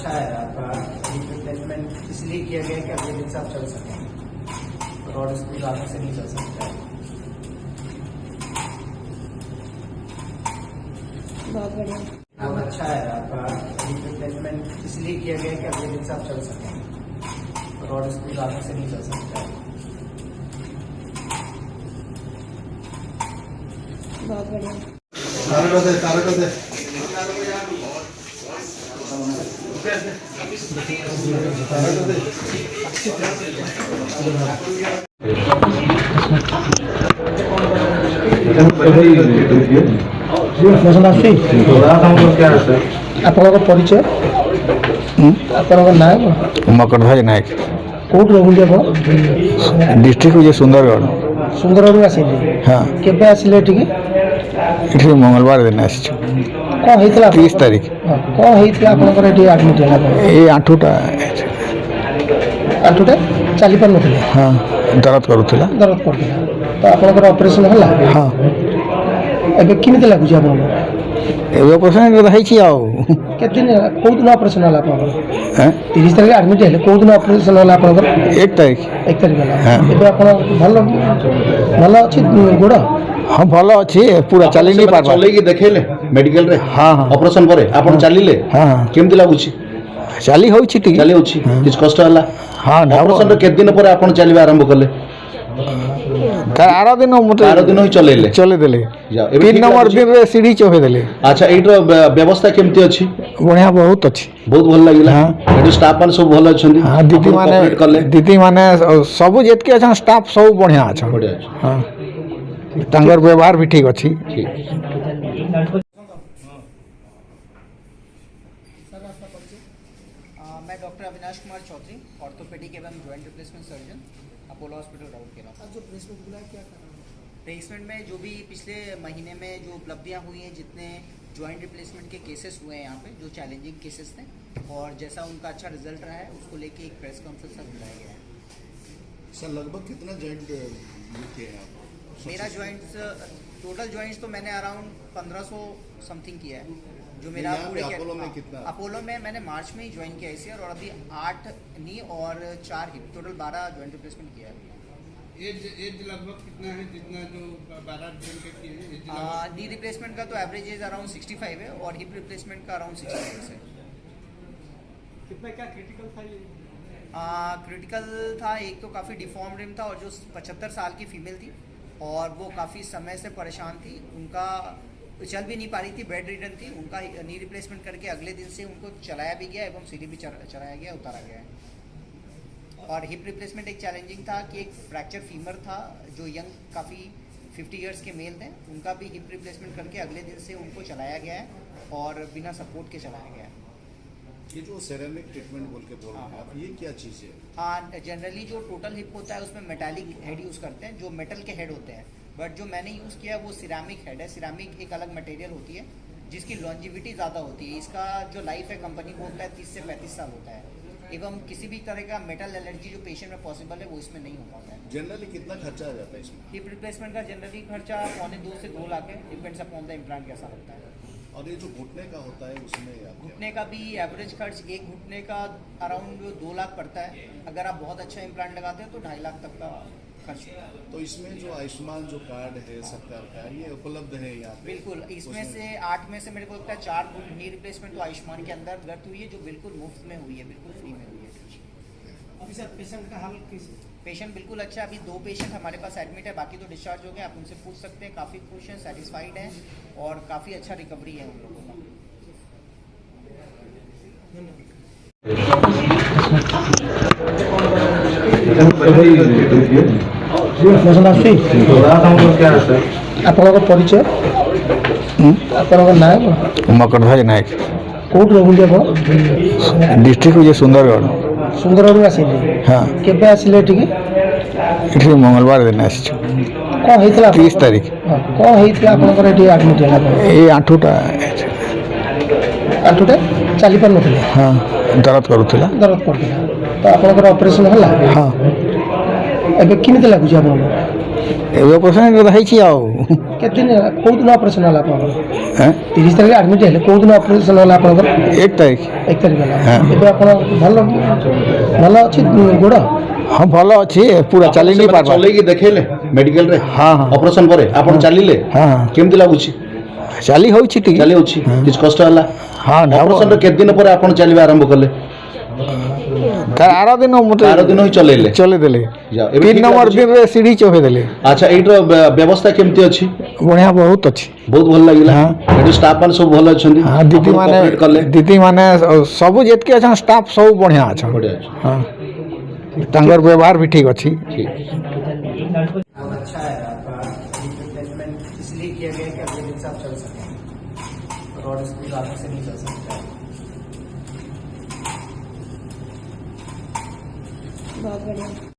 अच्छा है आपका रिप्लेसमेंट इसलिए किया गया कि अगले दिन से आप चल सकें और स्कूल आगे से नहीं चल सकता है। बहुत बढ़िया। बहुत अच्छा है आपका रिप्लेसमेंट इसलिए किया गया कि अगले दिन से आप चल सकें और स्कूल आगे से नहीं चल सकता है। बहुत बढ़िया। ଆପଣଙ୍କ ପରିଚୟ ଆପଣଙ୍କ ନାଁ ମକରଧ୍ୱଜ ନାୟକ କୋଉଠି ରହୁଛନ୍ତି ଆପଣ? ଡିଷ୍ଟ୍ରିକ୍ଟ ହେଉଛି ସୁନ୍ଦରଗଡ଼। ସୁନ୍ଦରଗଡ଼ରୁ ଆସିଲେ? ହଁ। କେବେ ଆସିଲେ ଏଠିକି? ଏଠି ମଙ୍ଗଳବାର ଦିନ ଆସିଛୁ, କ'ଣ ହେଇଥିଲା? 30 ତାରିଖ। କ'ଣ ହେଇଥିଲା ଆପଣଙ୍କର ଏଠି ଆଡ଼ମିଟ୍ ହେଲା? ଏଇ ଆଣ୍ଠୁଟା ଚାଲି ପାରୁନଥିଲେ? ହଁ, ଦରଦ କରୁଥିଲା। ଦରଦ କରୁଥିଲା ତ ଆପଣଙ୍କର ଅପରେସନ୍ ହେଲା? ହଁ। ଏବେ କେମିତି ଲାଗୁଛି ଆପଣଙ୍କୁ? ଏବେ ଅପରେସନ୍ ହେଇଛି ଆଉ। କେତେ ଦିନ କେଉଁ ଦିନ ଅପରେସନ୍ ହେଲା ଆପଣଙ୍କର? 30 ତାରିଖ ଆଡ଼ମିଟ୍ ହେଲେ କେଉଁ ଦିନ ଅପରେସନ୍ ହେଲା ଆପଣଙ୍କର? 1 ତାରିଖ। 1 ତାରିଖ ହେଲା। ହଁ। ଏବେ ଆପଣ ଭଲ ଅଛି ଗୋଡ଼? ହଁ, ଭଲ ଅଛି, ପୁରା ଚାଲି नहीं पारबा। चलेगी देखेले मेडिकल रे? हाँ हाँ। ऑपरेशन परे आपण चालिले? हाँ। केमति लागुची? ଚାଲି ହେଉଛି ଟିକେ। चाली होची किछ कष्ट हला? ହଁ, ऑपरेशन रे केते दिन परे आपण चालिबा आरंभ कले? ତାର ଆର ଦିନ ମୋତେ आर दिन ही चलेले? ଚଲେଇ ଦେଲେ। ଯାଅ, ଏବେ 3 ଠିକ୍ ନମ୍ବର ଲାଗୁଛି? ଦିନରେ ସିଢି ଚଢ଼େଇ ଦେଲେ। अच्छा एइटर व्यवस्था केमति अछि? ବଢ଼ିଆ ବହୁତ ଅଛି। बहुत भल लागिला। हाँ। एइटर स्टाफ मान सब भल अछंती? हाँ, दीदी माने ସବୁ ଯେତିକି ଅଛନ୍ ଷ୍ଟାଫ୍ ସବୁ ବଢ଼ିଆ ଅଛନ୍। बढ़िया अछि। ହଁ, ତାଙ୍କର ବ୍ୟବହାର ବି ଠିକ୍ ଅଛି। ठीक। मैं डॉक्टर अविनाश कुमार चौधरी, ऑर्थोपेडिक एवं joint replacement surgeon, Apollo hospital Rourkela. जो प्लेसमेंट मिला क्या करना? प्लेसमेंट में जो भी पिछले महीने में जो उपलब्धियां हुई हैं, जितने जॉइंट रिप्लेसमेंट के केसेस हुए हैं यहाँ पे, जो चैलेंजिंग केसेस थे और जैसा उनका अच्छा रिजल्ट रहा है, उसको लेके एक प्रेस कॉन्फ्रेंस बुलाया गया है। सर लगभग कितना जॉइंट किए हैं आप? मेरा जॉइंट्स टोटल जॉइंट्स तो मैंने अराउंड 1500 समथिंग किया है। जो मेरा यहाँ पूरे पे अपोलो में कितना? अपोलो में मैंने मार्च में ही ज्वाइन किया इस ईयर, और अभी 8 नी और 4 हिप, टोटल 12 जॉइंट रिप्लेसमेंट किया है। एज लगभग कितना है जितना जो 12 जन के किए हैं? नी रिप्लेसमेंट का तो एवरेज एज अराउंड 65 है और हिप रिप्लेसमेंट का अराउंड 66 है। कितना क्या क्रिटिकल था ये? क्रिटिकल था, एक तो काफ़ी डिफॉर्म रिम था, और जो 75 साल की फीमेल थी और वो काफ़ी समय से परेशान थी, उनका चल भी नहीं पा रही थी, बेड रिडन थी। उनका नी रिप्लेसमेंट करके अगले दिन से उनको चलाया भी गया एवं सीढ़ी भी चलाया गया, उतारा गया है। और हिप रिप्लेसमेंट एक चैलेंजिंग था कि एक फ्रैक्चर फीमर था, जो यंग काफ़ी 50 इयर्स के मेल थे, उनका भी हिप रिप्लेसमेंट करके अगले दिन से उनको चलाया गया है और बिना सपोर्ट के चलाया गया है। ये जो सेरेमिक ट्रीटमेंट बोल के बोल रहे हैं आप, ये क्या चीज़ है? हाँ, जनरली जो टोटल हिप होता है उसमें मेटालिक हेड यूज़ करते हैं, जो मेटल के हेड होते हैं, बट जो मैंने यूज़ किया वो सिरामिक हेड है। सिरामिक एक अलग मटेरियल होती है जिसकी लॉन्जिविटी ज़्यादा होती है। इसका जो लाइफ है कंपनी बोलता है 30 से 35 साल होता है, एवं किसी भी तरह का मेटल एलर्जी जो पेशेंट में पॉसिबल है वो इसमें नहीं हो पाता है। जनरली कितना खर्चा आ जाता है इसमें? हिप रिप्लेसमेंट का जनरली खर्चा 2.25 से 2 लाख है, डिपेंड्स अपॉन द इम्प्लांट कैसा होता है। और ये जो घुटने का होता है उसमें आप घुटने का भी एवरेज खर्च, एक घुटने का अराउंड 2 लाख पड़ता है। अगर आप बहुत अच्छा इम्प्लांट लगाते हैं तो 2.5 लाख तक का खर्च होता है। तो इसमें जो आयुष्मान जो कार्ड है सरकार का, ये उपलब्ध है यहाँ पे? बिल्कुल, इसमें से 8 में से मेरे को लगता है 4 नी रिप्लेसमेंट तो आयुष्मान के अंतर्गत हुई है, जो बिल्कुल मुफ्त में हुई है, बिल्कुल फ्री में हुई है। अभी सर पेशेंट का हाल कैसे? पेशेंट बिल्कुल अच्छा है। अभी 2 पेशेंट हमारे पास एडमिट है, बाकी तो डिस्चार्ज हो गए। आप उनसे पूछ सकते हैं, काफ़ी खुश हैं, सेटिस्फाइड हैं और काफ़ी अच्छा रिकवरी है उन लोगों का। ଆପଣଙ୍କ ପରିଚୟ ଆପଣଙ୍କ ନାଁ? ମକରଧ୍ୱଜ ନାୟକ କୋଉଠି ରହୁଛନ୍ତି ଆପଣ? ଡିଷ୍ଟ୍ରିକ୍ଟ ହେଉଛି ସୁନ୍ଦରଗଡ଼। ସୁନ୍ଦରଗଡ଼ରୁ ଆସିଲେ? ହଁ। କେବେ ଆସିଲେ ଏଠିକି? ଏଠି ମଙ୍ଗଳବାର ଦିନ ଆସିଛୁ, କ'ଣ ହେଇଥିଲା? 30 ତାରିଖ। କ'ଣ ହେଇଥିଲା ଆପଣଙ୍କର ଏଠି ଆଡ଼ମିଟ୍ ହେଲା? ଏଇ ଆଣ୍ଠୁଟା ଚାଲି ପାରୁନଥିଲେ? ହଁ, ଦରଦ କରୁଥିଲା। ଦରଦ କରୁଥିଲା ତ ଆପଣଙ୍କର ଅପରେସନ୍ ହେଲା? ହଁ। ଏବେ କେମିତି ଲାଗୁଛି ଆପଣଙ୍କୁ? ଏବେ ଅପରେସନ୍ ହେଇଛି ଆଉ କେତେ ଦିନ କୋଉ ଦିନ ଅପରେସନ ହେଲା ଆପଣଙ୍କର ହେଁ? 30 ତାରିଖ ଆଡମିଟ୍ ହେଲେ କୋଉ ଦିନ ଅପରେସନ ହେଲା ଆପଣଙ୍କର 1 ତାରିଖ 1 ତାରିଖ ହେଲା ହଁ। ଏବେ ଆପଣ ଭଲ ଭଲ ଅଛି ଗୋଡ଼ ହଁ ଭଲ ଅଛି ପୁରା ଚାଲି ଆପଣ नहीं ସେମାନେ पारबा ଚଲେଇକି ଦେଖେଇଲେ ମେଡିକାଲ ରେ ହଁ, ହଁ। ଅପରେସନ ପରେ ଆପଣ ଚାଲିଲେ ହଁ। କେମିତି ଲାଗୁଛି ଚାଲି ହଉଛି ଟିକେ ଚାଲି ହଉଛି କିଛି କଷ୍ଟ ହେଲା ହଁ ଅପରେସନ ର କେତେ ଦିନ ପରେ ଆପଣ ଚାଲିବା ଆରମ୍ଭ କଲେ ତାର ଆର ଦିନ ମତେ ଆର ଦିନ ହିଁ ଚଲେଇଲେ ଚଲେଇ ଦେଲେ ଯାଅ, ଏବେ 3 ଠିକ୍ ନମ୍ବର ଲାଗୁଛି? ଦିନରେ ସିଢି ଚଢ଼େଇ ଦେଲେ ଆଚ୍ଛା ଏଇଟାର ବ୍ୟବସ୍ଥା କେମିତି ଅଛି ବଢିଆ ବହୁତ ଅଛି ବହୁତ ଭଲ ଲାଗିଲା ହଁ। ଏଠି ଷ୍ଟାଫ ମାନେ ସବୁ ଭଲ ଅଛନ୍ତି ହଁ ଦିଦି ଆପଣଙ୍କୁ ମାନେ cooperate କଲେ ସବୁ ଯେତିକି ଅଛନ୍ ଷ୍ଟାଫ୍ ସବୁ ବଢିଆ ଅଛନ୍ ବଢିଆ ଅଛି ହଁ ତାଙ୍କର ବ୍ୟବହାର ବି ଠିକ ଅଛି ଠିକ बहुत अच्छा है आपका रिप्लेसमेंट इसलिए किया गया कि अगले दिन से आप चल सकें रॉड स्कूल आगे से नहीं चल सकता है बहुत बढ़िया